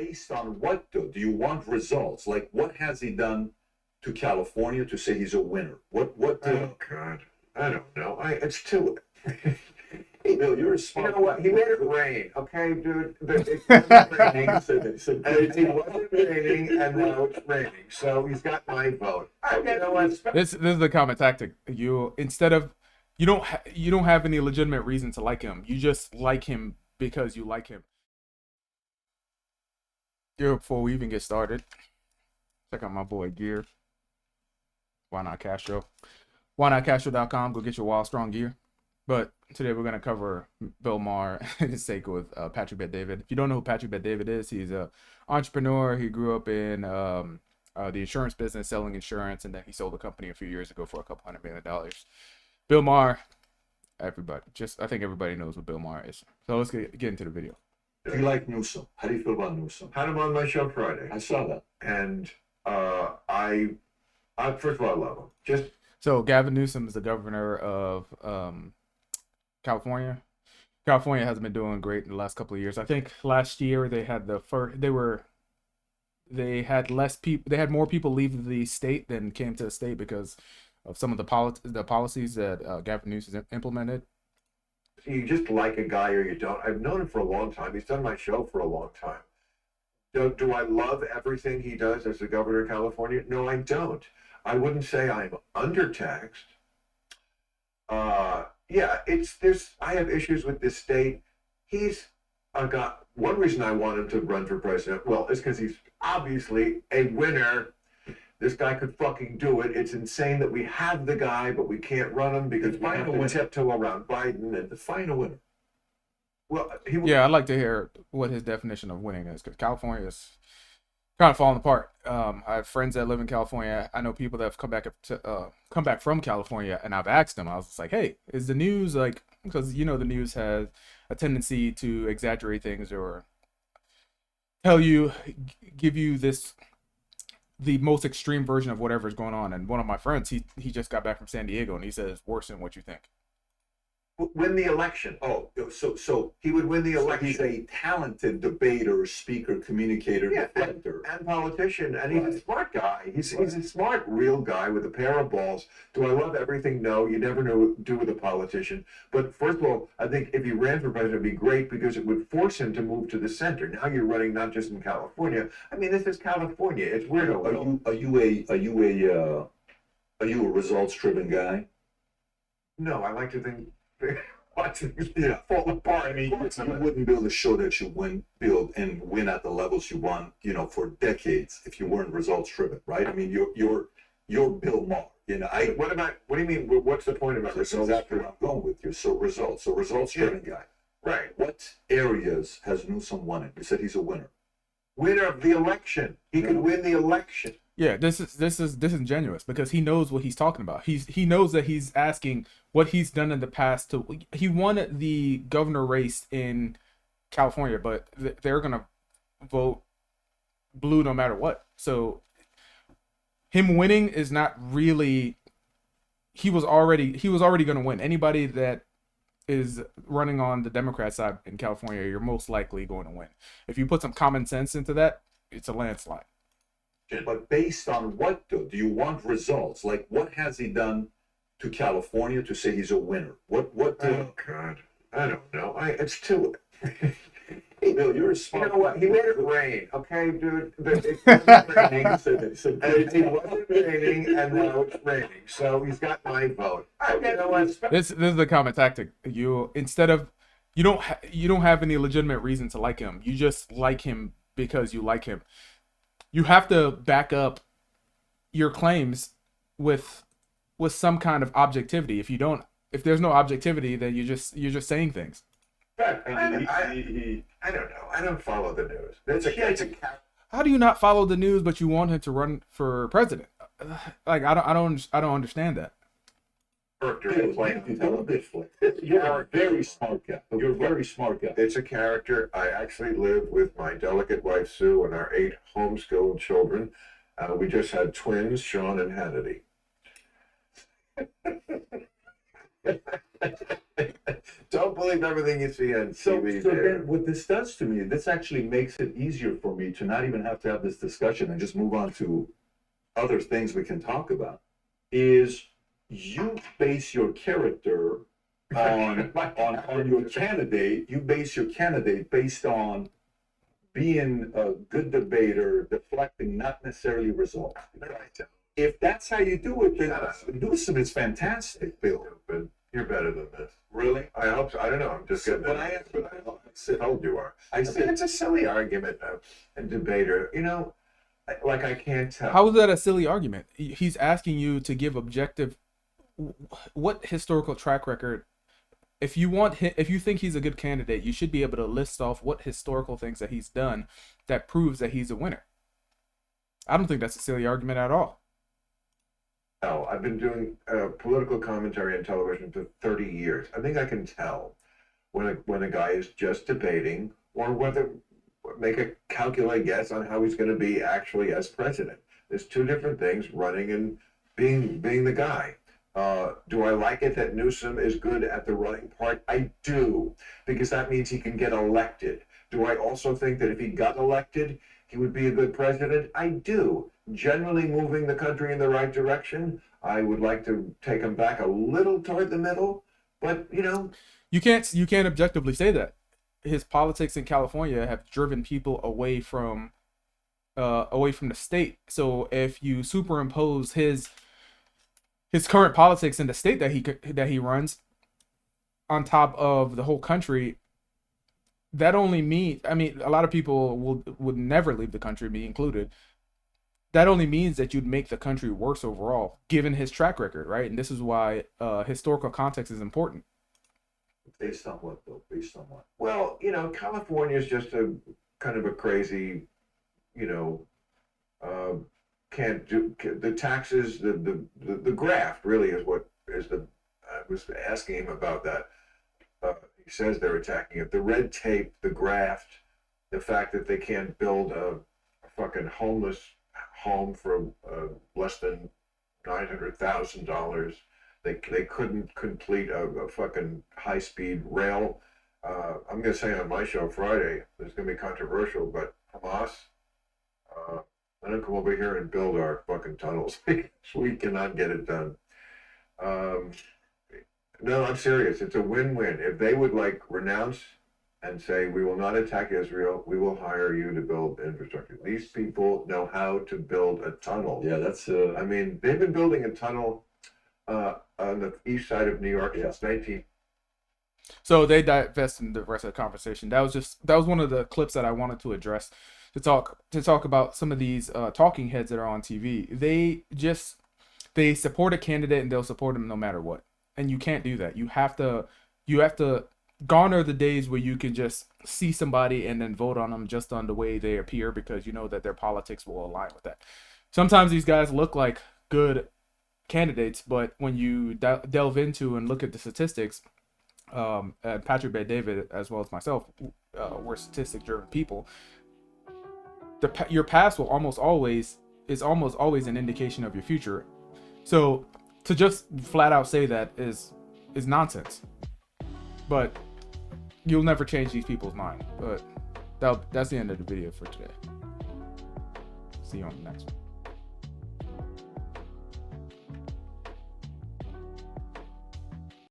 based on what though? Do you want results? Like what has he done to California to say he's a winner? What Oh God, I don't know. It's too. Hey Bill, you're a You smart know what? guy. He made it rain, okay, dude. It wasn't raining. He said that. He said, It wasn't raining, and now it's raining. So he's got my vote. You know what? This is the common tactic. You instead of you don't have any legitimate reason to like him. You just like him because you like him. Gear before we even get started. Check out my boy Gear. Why not Castro? Why not Castro.com? Go get your wild strong gear. But today we're gonna cover Bill Maher and his sake with Patrick Bet-David. If you don't know who Patrick Bet-David is, he's a entrepreneur. He grew up in the insurance business, selling insurance, and then he sold the company a few years ago for a couple $100 million. Bill Maher, I think everybody knows what Bill Maher is. So let's get into the video. do you like Newsom? How do you feel about Newsom? Had him on my show Friday, I saw that. and I first of all, I love him. Just So Gavin Newsom is the governor of California. California hasn't been doing great in the last couple of years. I think last year they had they had less people. They had more people leave the state than came to the state because of some of the policies that Gavin Newsom implemented. you just like a guy or you don't. I've known him for a long time. He's done my show for a long time. Do I love everything he does as the governor of California? No, I don't. I wouldn't say I'm undertaxed. Yeah, I have issues with this state. He's got one reason I want him to run for president. Well, is because he's obviously a winner. This guy could fucking do it. It's insane that we have the guy, but we can't run him because we have to tiptoe around Biden and Define a winner. well, Yeah, I'd like to hear what his definition of winning is because California is kind of falling apart. I have friends that live in California. I know people that have come back from California, and I've asked them. I was just like, "Hey, is the news like?" Because the news has a tendency to exaggerate things or give you the most extreme version of whatever is going on. And one of my friends, he just got back from San Diego, and he says it's worse than what you think. win the election. Oh, so He would win the election. he's a talented debater, speaker, communicator, deflector. And politician, and he's a smart guy. He's a smart, real guy with a pair of balls. Do I love everything? No, you never know do with a politician. But first of all, I think if he ran for president, it'd be great because it would force him to move to the center. Now you're running not just in California. I mean, this is California. It's weird. Are you a results-driven guy? No, I like to think watch things fall apart. I mean, you wouldn't build a show that you build and win at the levels you won, for decades if you weren't results-driven, right? I mean, you're Bill Maher. What do you mean? What's the point about That's results? exactly where I'm going with you. So results-driven guy. Right. What areas has Newsom won in? You said he's a winner. Winner of the election. He could win the election. Yeah, this is disingenuous because he knows what he's talking about. He knows that he's asking what he's done in the past he won the governor race in California, but they're gonna vote blue no matter what. So him winning is not really. He was already going to win. Anybody that is running on the Democrat side in California, you're most likely going to win. If you put some common sense into that, it's a landslide. But based on what, though? Do you want results? Like, what has he done to California to say he's a winner? What? Oh God, I don't know. It's too. Hey, Bill, you're a smart. You know what? He made it rain, okay, dude. It wasn't raining, and now it's raining. So he's got my vote. You know what? This is the common tactic. You don't have any legitimate reason to like him. You just like him because you like him. You have to back up your claims with some kind of objectivity. If there's no objectivity, then you're just saying things. I don't know. I don't follow the news. It's a How do you not follow the news, but you want him to run for president? Like I don't understand that. character. You're a very smart guy. You're a very smart guy. It's a character. I actually live with my delicate wife Sue and our 8 homeschooled children. We just had twins, Sean and Hannity. Don't believe everything you see on So, TV. so there. then what this does to me, this actually makes it easier for me to not even have to have this discussion and just move on to other things we can talk about, is you base your character on your candidate. You base your candidate based on being a good debater, deflecting, not necessarily results. If that's how you do it, then Newsom is fantastic, Bill. But you're better than this. Really? I hope so. I don't know. I'm just getting But it. I I told you are. I I think said, it's a silly argument of a debater. You know, like I can't tell. How is that a silly argument? He's asking you to give objective. What historical track record? If you think he's a good candidate, you should be able to list off what historical things that he's done that proves that he's a winner. I don't think that's a silly argument at all. No, I've been doing political commentary on television for 30 years. I think I can tell when a guy is just debating or whether make a calculated guess on how he's going to be actually as president. There's two different things: running and being the guy. Do I like it that Newsom is good at the running part? I do, because that means he can get elected. Do I also think that if he got elected, he would be a good president? I do. Generally moving the country in the right direction. I would like to take him back a little toward the middle, but you know, You can't objectively say that. His politics in California have driven people away from the state. So if you superimpose his current politics in the state that he runs on top of the whole country, that only means, I mean, a lot of people would never leave the country, me included. That only means that you'd make the country worse overall, given his track record, right? And this is why historical context is important. based on what, though? Based on what? well, you know, California is just a kind of a crazy, you know, can't do the taxes, the graft really is what is the. I was asking him about that. He says they're attacking it. The red tape, the graft, the fact that they can't build a fucking homeless home for less than $900,000. They couldn't complete a fucking high speed rail. I'm gonna say on my show Friday, it's gonna be controversial, but Hamas, let them come over here and build our fucking tunnels. We cannot get it done. No, I'm serious. It's a win-win. If they would like renounce and say, we will not attack Israel, we will hire you to build infrastructure. These people know how to build a tunnel. Yeah, that's I mean, they've been building a tunnel on the east side of New York since 19. So they divest in the rest of the conversation. That was one of the clips that I wanted to address to talk about some of these talking heads that are on TV. They support a candidate and they'll support him no matter what. And you can't do that. You have to garner the days where you can just see somebody and then vote on them just on the way they appear, because you know that their politics will align with that. Sometimes these guys look like good candidates, but when you delve into and look at the statistics, and Patrick Bet-David as well as myself, we're statistic-driven people. Your past is almost always an indication of your future. So to just flat out say that is nonsense. But you'll never change these people's mind. But that's the end of the video for today. See you on the next one.